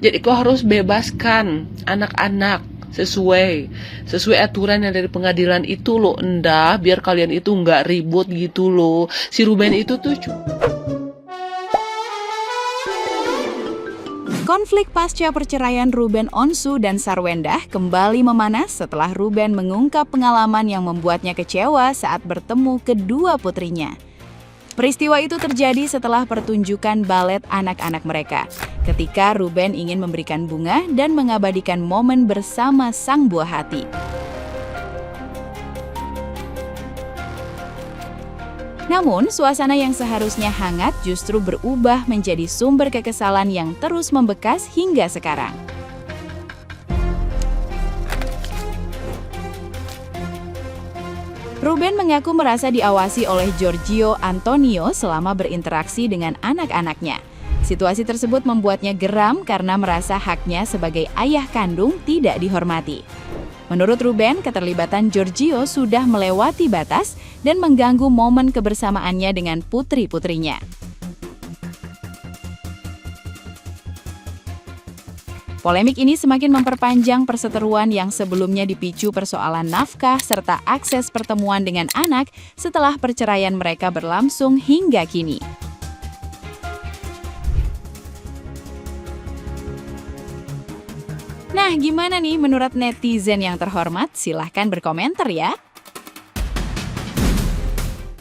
Jadi kau harus bebaskan anak-anak sesuai aturan yang dari pengadilan itu loh, endah, biar kalian itu nggak ribut gitu loh. Si Ruben itu tuh Konflik pasca perceraian Ruben Onsu dan Sarwendah kembali memanas setelah Ruben mengungkap pengalaman yang membuatnya kecewa saat bertemu kedua putrinya. Peristiwa itu terjadi setelah pertunjukan balet anak-anak mereka, ketika Ruben ingin memberikan bunga dan mengabadikan momen bersama sang buah hati. Namun, suasana yang seharusnya hangat justru berubah menjadi sumber kekesalan yang terus membekas hingga sekarang. Ruben mengaku merasa diawasi oleh Giorgio Antonio selama berinteraksi dengan anak-anaknya. Situasi tersebut membuatnya geram karena merasa haknya sebagai ayah kandung tidak dihormati. Menurut Ruben, keterlibatan Giorgio sudah melewati batas dan mengganggu momen kebersamaannya dengan putri-putrinya. Polemik ini semakin memperpanjang perseteruan yang sebelumnya dipicu persoalan nafkah serta akses pertemuan dengan anak setelah perceraian mereka berlangsung hingga kini. Nah, gimana nih menurut netizen yang terhormat? Silahkan berkomentar ya.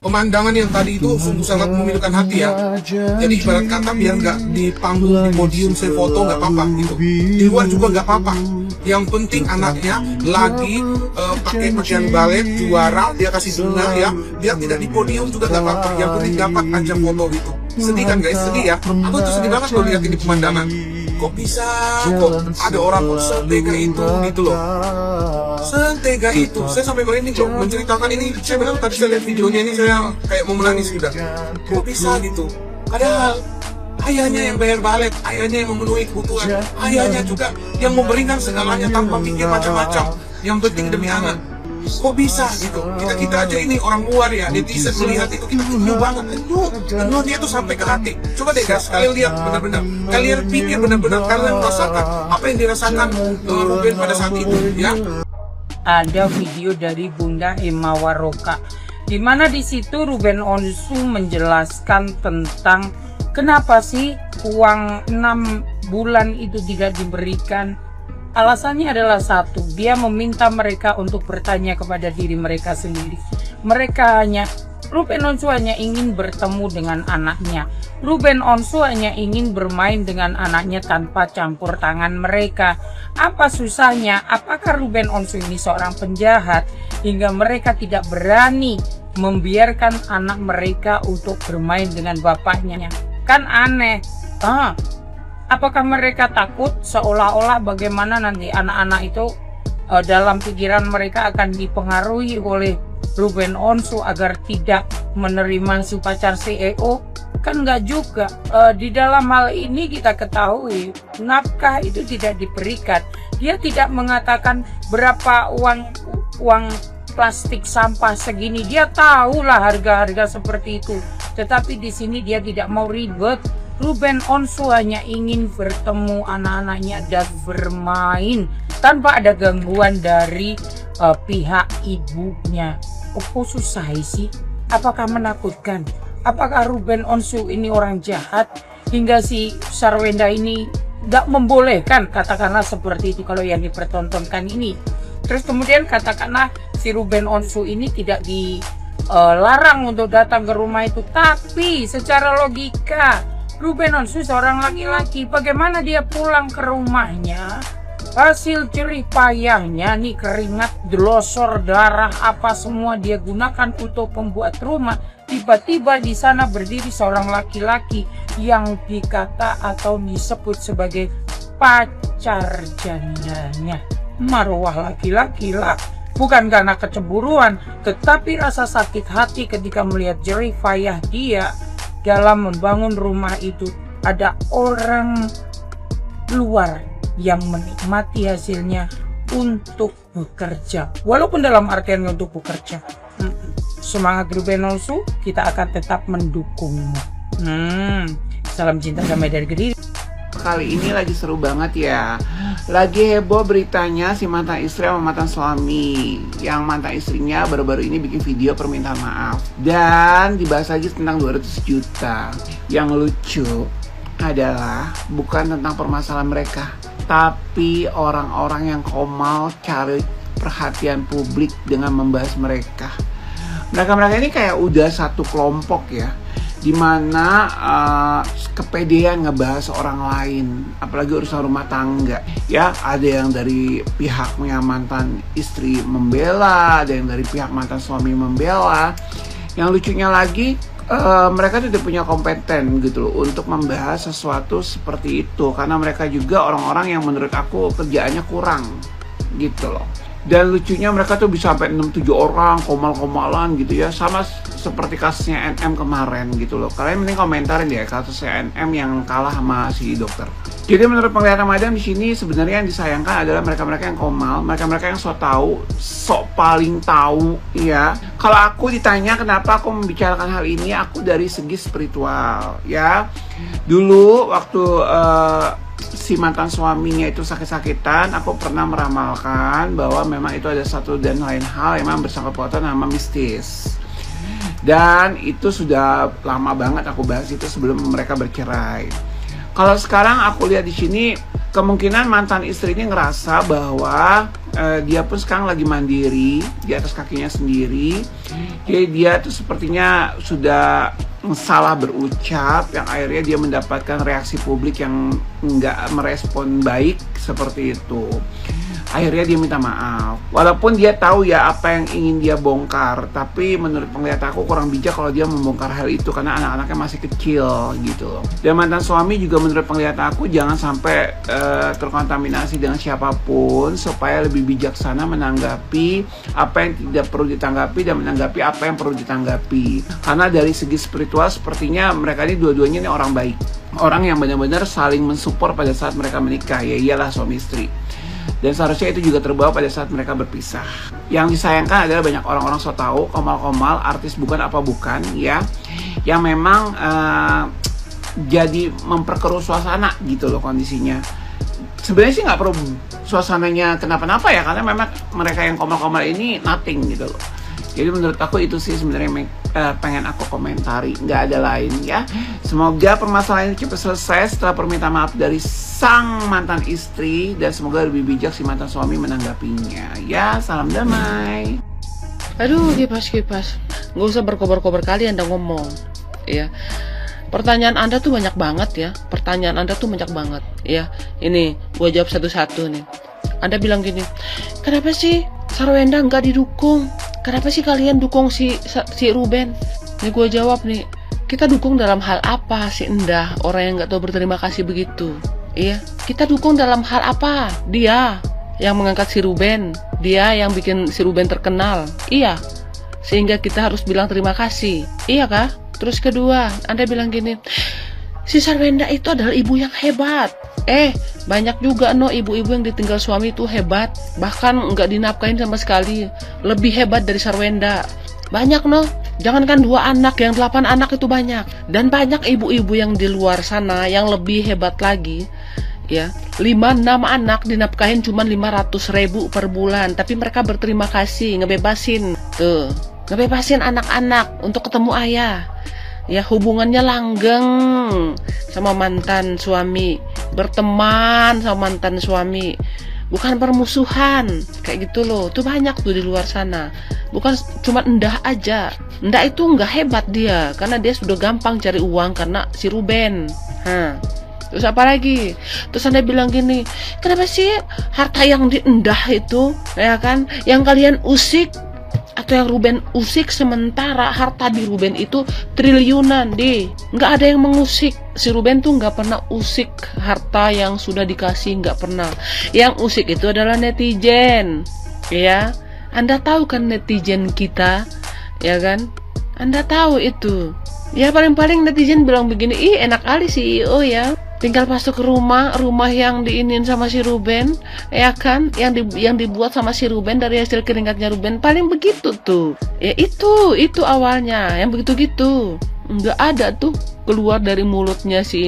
Pemandangan yang tadi itu sungguh sangat memilukan hati ya. Jadi ibarat kata biar nggak di panggung, di podium saya foto nggak apa-apa gitu. Di luar juga nggak apa-apa. Yang penting anaknya lagi pakai pakaian balet juara, dia kasih bunga ya. Biar tidak di podium juga nggak apa-apa. Yang penting dapat aja foto gitu. Sedih kan guys? Sedih ya. Aku tuh sedih banget kalau lihat ini pemandangan. Kok bisa kok ada orang kok setega itu gitu loh. Setega itu. Saya sampai kali ini kok menceritakan ini, saya bilang tadi saya lihat videonya ini saya kayak mau menangis sudah. Kok bisa gitu? Padahal ayahnya yang bayar balet, ayahnya yang memenuhi kebutuhan, ayahnya juga yang memberikan segalanya tanpa pikir macam-macam. Yang penting demi anak. Kok bisa gitu? Kita aja ini orang luar ya, netizen melihat itu kita kenyuh banget, kenyuh dia tuh sampai ke hati. Coba deh guys, kalian lihat benar-benar, kalian pikir benar-benar, kalian merasakan apa yang dirasakan Ruben pada saat itu ya. Ada video dari Bunda Emma Waroka, di mana di situ Ruben Onsu menjelaskan tentang kenapa sih uang 6 bulan itu tidak diberikan. Alasannya adalah satu, dia meminta mereka untuk bertanya kepada diri mereka sendiri. Ruben Onsu hanya ingin bertemu dengan anaknya. Ruben Onsu hanya ingin bermain dengan anaknya tanpa campur tangan mereka. Apa susahnya? Apakah Ruben Onsu ini seorang penjahat hingga mereka tidak berani membiarkan anak mereka untuk bermain dengan bapaknya? Kan aneh. Apakah mereka takut seolah-olah bagaimana nanti anak-anak itu dalam pikiran mereka akan dipengaruhi oleh Ruben Onsu agar tidak menerima si pacar CEO? Kan enggak juga. Di dalam hal ini kita ketahui nafkah itu tidak diberikan. Dia tidak mengatakan berapa uang plastik sampah segini. Dia tahulah harga-harga seperti itu. Tetapi di sini dia tidak mau ribet. Ruben Onsu hanya ingin bertemu anak-anaknya dan bermain tanpa ada gangguan dari pihak ibunya. Kok susah sih? Apakah menakutkan? Apakah Ruben Onsu ini orang jahat hingga si Sarwendah ini gak membolehkan, katakanlah seperti itu kalau yang dipertontonkan ini. Terus kemudian katakanlah si Ruben Onsu ini tidak dilarang untuk datang ke rumah itu, tapi secara logika Ruben Onsu seorang laki-laki, bagaimana dia pulang ke rumahnya, hasil jerih payahnya nih, keringat, delosor, darah, apa semua dia gunakan untuk membuat rumah. Tiba-tiba di sana berdiri seorang laki-laki yang dikata atau disebut sebagai pacar jandanya. Marwah laki-laki lah, bukan karena kecemburuan, tetapi rasa sakit hati ketika melihat jerih payah dia dalam membangun rumah itu. Ada orang luar yang menikmati hasilnya untuk bekerja, walaupun dalam artian untuk bekerja. Semangat Ruben Onsu, kita akan tetap mendukungmu. Salam cinta damai dari Kediri. kali ini lagi seru banget ya. Lagi heboh beritanya si mantan istri sama mantan suami. Yang mantan istrinya baru-baru ini bikin video permintaan maaf. Dan dibahas lagi tentang 200 juta. Yang lucu adalah bukan tentang permasalahan mereka, tapi orang-orang yang komal cari perhatian publik dengan membahas mereka. Mereka ini kayak udah satu kelompok ya, dimana kepedean ngebahas orang lain, apalagi urusan rumah tangga ya. Ada yang dari pihaknya mantan istri membela, ada yang dari pihak mantan suami membela. Yang lucunya lagi, mereka tuh udah punya kompeten gitu loh untuk membahas sesuatu seperti itu, karena mereka juga orang-orang yang menurut aku kerjaannya kurang gitu loh. Dan lucunya mereka tuh bisa sampai 6-7 orang komal-komalan gitu ya, sama seperti kasusnya NM kemarin gitu loh. Kalian mending komentarin ya kasusnya NM yang kalah sama si dokter. Jadi menurut penglihatan Madam di sini sebenarnya yang disayangkan adalah mereka-mereka yang komal, mereka-mereka yang sok tahu, sok paling tahu ya. Kalau aku ditanya kenapa aku membicarakan hal ini, aku dari segi spiritual ya. Dulu waktu si mantan suaminya itu sakit-sakitan, aku pernah meramalkan bahwa memang itu ada satu dan lain hal yang memang bersangkut pautan sama mistis. Dan itu sudah lama banget aku bahas itu sebelum mereka bercerai. Kalau sekarang aku lihat di sini, kemungkinan mantan istri ini ngerasa bahwa dia pun sekarang lagi mandiri di atas kakinya sendiri. Jadi dia tuh sepertinya sudah salah berucap, yang akhirnya dia mendapatkan reaksi publik yang nggak merespon baik seperti itu. Akhirnya dia minta maaf, walaupun dia tahu ya apa yang ingin dia bongkar, tapi menurut penglihatan aku kurang bijak kalau dia membongkar hal itu karena anak-anaknya masih kecil gitu loh. Dan mantan suami juga menurut penglihatan aku jangan sampai terkontaminasi dengan siapapun, supaya lebih bijaksana menanggapi apa yang tidak perlu ditanggapi dan menanggapi apa yang perlu ditanggapi. Karena dari segi spiritual sepertinya mereka ini dua-duanya ini orang baik, orang yang benar-benar saling mensupport pada saat mereka menikah, ya iyalah suami istri. Dan seharusnya itu juga terbawa pada saat mereka berpisah. Yang disayangkan adalah banyak orang-orang so tahu, komal-komal, artis bukan apa bukan ya, yang memang jadi memperkeruh suasana gitu loh kondisinya. Sebenarnya sih nggak perlu suasananya kenapa-napa ya, karena memang mereka yang komal-komal ini nothing gitu loh. Jadi menurut aku itu sih sebenarnya pengen aku komentari, nggak ada lain ya. Semoga permasalahan ini cepat selesai setelah permintaan maaf dari sang mantan istri, dan semoga lebih bijak si mantan suami menanggapinya ya. Salam damai. Aduh, kipas, nggak usah berkobar-kobar kali Anda ngomong ya. Pertanyaan Anda tuh banyak banget ya, ya. Ini gue jawab satu-satu nih. Anda bilang gini, kenapa sih Sarwenda nggak didukung? Kenapa sih kalian dukung si Ruben? Nih gue jawab nih, kita dukung dalam hal apa sih Endah? Orang yang nggak tahu berterima kasih begitu. Iya, kita dukung dalam hal apa? Dia yang mengangkat si Ruben, dia yang bikin si Ruben terkenal. Iya, sehingga kita harus bilang terima kasih. Iya kah? Terus kedua, Anda bilang gini, si Sarwenda itu adalah ibu yang hebat. Banyak juga ibu-ibu yang ditinggal suami itu hebat, bahkan nggak dinafkahin sama sekali, lebih hebat dari Sarwenda. Banyak jangankan 2 anak, yang 8 anak itu banyak. Dan banyak ibu-ibu yang di luar sana yang lebih hebat lagi ya, 5-6 anak dinafkahin cuma 500.000 per bulan, tapi mereka berterima kasih, ngebebasin anak-anak untuk ketemu ayah ya. Hubungannya langgeng sama mantan suami, berteman sama mantan suami, bukan permusuhan kayak gitu loh. Tuh banyak tuh di luar sana, bukan cuma Endah aja. Endah itu nggak hebat dia, karena dia sudah gampang cari uang karena si Ruben. Terus apa lagi? Terus Anda bilang gini, kenapa sih harta yang di Endah itu ya kan, yang kalian usik atau yang Ruben usik, sementara harta di Ruben itu triliunan deh. Nggak ada yang mengusik. Si Ruben tuh nggak pernah usik harta yang sudah dikasih, nggak pernah. Yang usik itu adalah netizen ya. Anda tahu kan netizen kita ya kan, Anda tahu itu ya. Paling-paling netizen bilang begini, ih enak kali CEO ya, tinggal masuk ke rumah yang diinin sama si Ruben ya kan, yang dibuat sama si Ruben dari hasil keringatnya Ruben. Paling begitu tuh ya, itu awalnya yang begitu gitu. nggak ada tuh keluar dari mulutnya si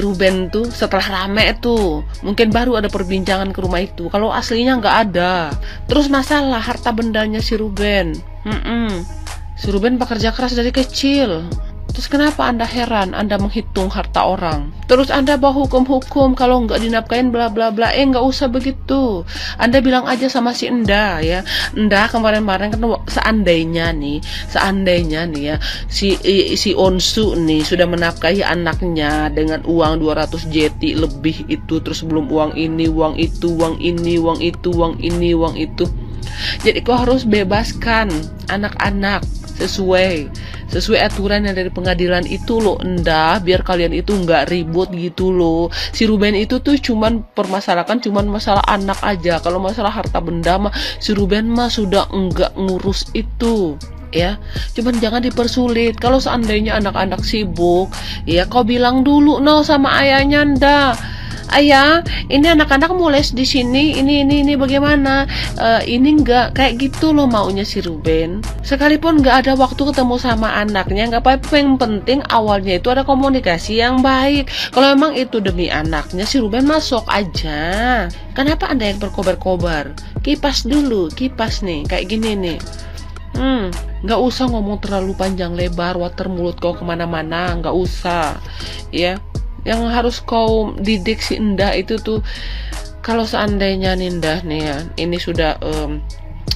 Ruben tuh. Setelah rame tuh mungkin baru ada perbincangan ke rumah itu, kalau aslinya nggak ada. Terus masalah harta bendanya si Ruben, si Ruben bekerja keras dari kecil. Terus kenapa Anda heran? Anda menghitung harta orang. Terus Anda bawa hukum-hukum kalau nggak dinafkahin bla bla bla. Nggak usah begitu. Anda bilang aja sama si Enda ya. Enda kemarin-kemarin kan seandainya nih ya si Onsu nih sudah menafkahi anaknya dengan uang 200 JT lebih itu, terus belum uang ini, uang itu, uang ini, uang itu, uang ini, uang itu. Jadi kau harus bebaskan anak-anak sesuai aturan yang dari pengadilan itu loh, Enda, biar kalian itu nggak ribut gitu loh. Si Ruben itu tuh cuman permasalahan masalah anak aja. Kalau masalah harta benda mah si Ruben mah sudah enggak ngurus itu ya. Cuman jangan dipersulit. Kalau seandainya anak-anak sibuk ya, kau bilang dulu sama ayahnya, Enda, ayah, ini anak-anak mau les di sini, ini bagaimana? Ini enggak kayak gitu loh maunya si Ruben. Sekalipun nggak ada waktu ketemu sama anaknya, nggak apa-apa. Yang penting awalnya itu ada komunikasi yang baik. Kalau memang itu demi anaknya, si Ruben masuk aja. Kenapa Anda yang berkobar-kobar? Kipas dulu, kipas nih, kayak gini nih. Nggak usah ngomong terlalu panjang lebar, water mulut kau kemana-mana, nggak usah, ya. Yang harus kau didik si Enda itu tuh, kalau seandainya Nindah nih ya, ini sudah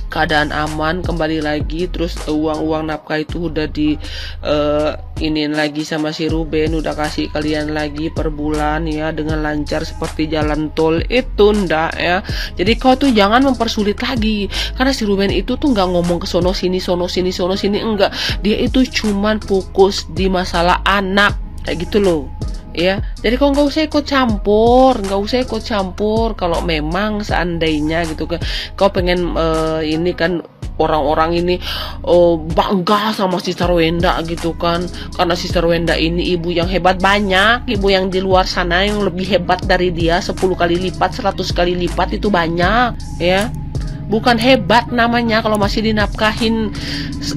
keadaan aman kembali lagi, terus uang nafkah itu udah di iniin lagi sama si Ruben, udah kasih kalian lagi per bulan ya dengan lancar seperti jalan tol itu, ndak ya. Jadi kau tuh jangan mempersulit lagi, karena si Ruben itu tuh nggak ngomong ke sono sini enggak. Dia itu cuman fokus di masalah anak kayak gitu loh. Ya, jadi kau nggak usah ikut campur, kalau memang seandainya gitu kan kau pengen ini kan orang-orang ini bangga sama Sister Wenda gitu kan, karena Sister Wenda ini ibu yang hebat. Banyak ibu yang di luar sana yang lebih hebat dari dia 10 kali lipat, 100 kali lipat, itu banyak ya. Bukan hebat namanya kalau masih dinafkahin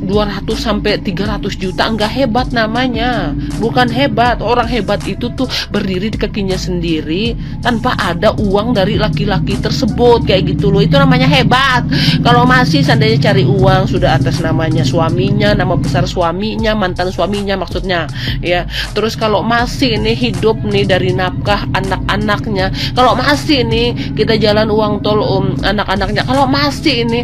200 sampai 300 juta, enggak hebat namanya. Bukan hebat. Orang hebat itu tuh berdiri di kakinya sendiri tanpa ada uang dari laki-laki tersebut, kayak gitu loh. Itu namanya hebat. Kalau masih seandainya cari uang sudah atas namanya suaminya, nama besar suaminya, mantan suaminya maksudnya ya. Terus kalau masih nih hidup nih dari nafkah anak-anaknya, kalau masih nih kita jalan uang tol anak-anaknya, kalau masih ini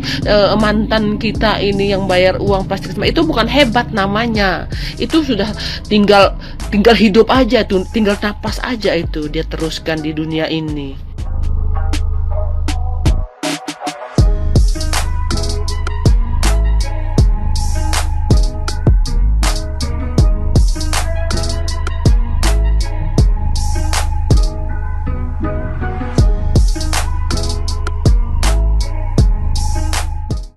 mantan kita ini yang bayar uang plastik, itu bukan hebat namanya. Itu sudah tinggal hidup aja tuh, tinggal napas aja itu dia teruskan di dunia ini.